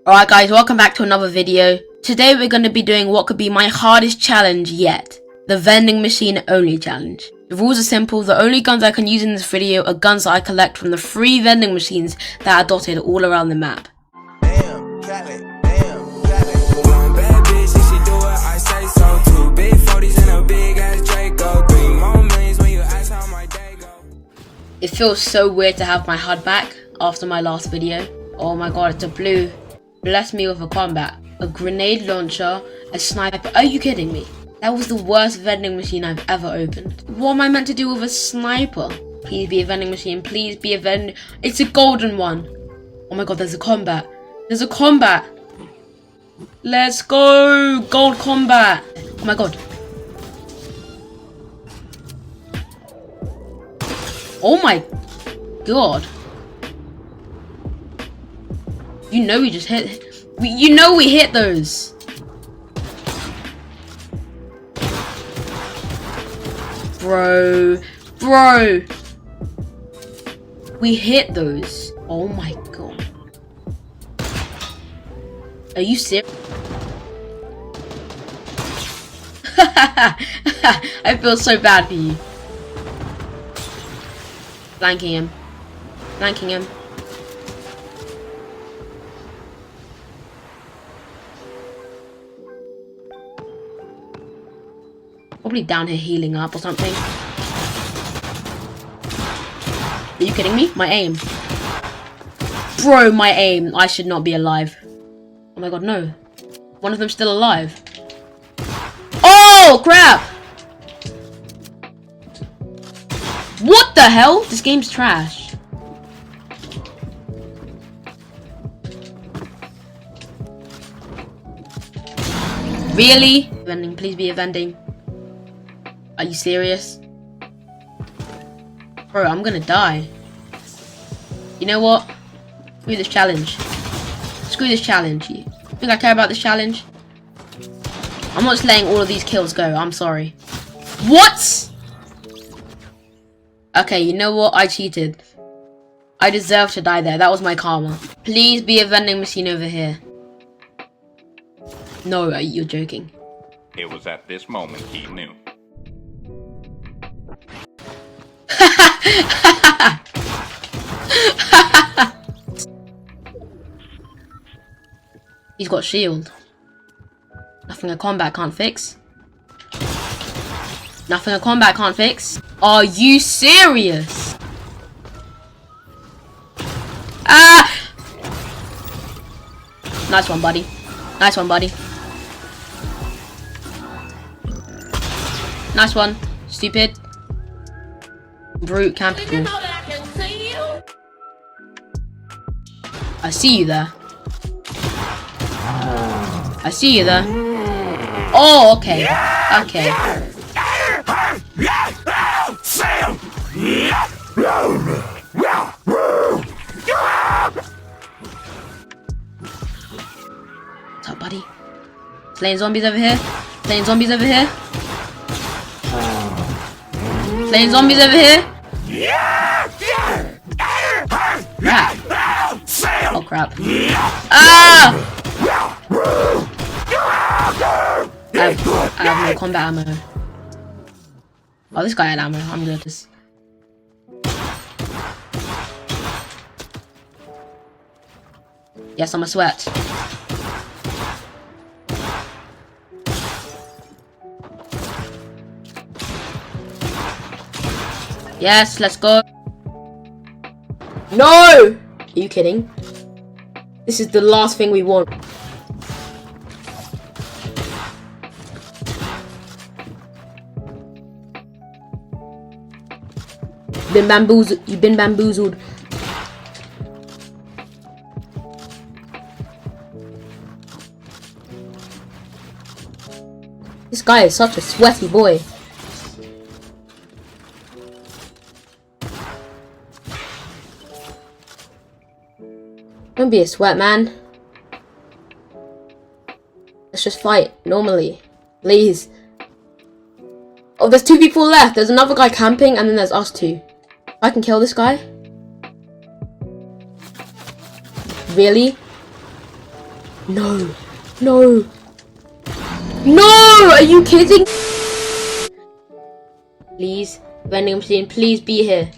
Alright guys, welcome back to another video. Today we're going to be doing what could be my hardest challenge yet. The vending machine only challenge. The rules are simple. The only guns I can use in this video are guns that I collect from the free vending machines that are dotted all around the map. It feels so weird to have my HUD back after my last video. Oh my god, it's a blue. Bless me with a combat, a grenade launcher, a sniper. Are you kidding me? That was the worst vending machine I've ever opened. What am I meant to do with a sniper? Please be a vending machine, please be a vending. It's a golden one. Oh my god, there's a combat. There's a combat. Let's go, gold combat. Oh my god. Oh my god. You know we just hit. You know we hit those. Bro. We hit those. Oh my god. Are you serious? I feel so bad for you. Flanking him. Flanking him. Probably down here healing up or something. Are you kidding me? My aim. Bro, my aim. I should not be alive. Oh my god, no. One of them's still alive. Oh, crap! What the hell? This game's trash. Really? Vending, please be a vending. Are you serious? Bro, I'm gonna die. You know what? Screw this challenge. Screw this challenge. You think I care about this challenge? I'm not just letting all of these kills go. I'm sorry. What? Okay, you know what? I cheated. I deserve to die there. That was my karma. Please be a vending machine over here. No, you're joking. It was at this moment he knew. He's got shield. Nothing a combat can't fix. Nothing a combat can't fix. Are you serious? Ah! Nice one, buddy. Nice one, buddy. Nice one. Stupid. Brute capital. Did you know that I can see you? I see you there. I see you there. Oh, okay. Okay. What's up, buddy? Slaying zombies over here. Slaying zombies over here. Slaying zombies over here. Crap. Oh crap. Ah! I have no combat ammo. Oh, this guy had ammo. I'm gonna just. Yes, I'm a sweat. Yes, let's go. No! Are you kidding? This is the last thing we want. Been bamboozled. You've been bamboozled. This guy is such a sweaty boy. Don't be a sweat, man. Let's just fight normally. Please. Oh, there's 2 people left. There's another guy camping, and then there's us 2. I can kill this guy? Really? No. No. No! Are you kidding? Please, vending machine, please be here.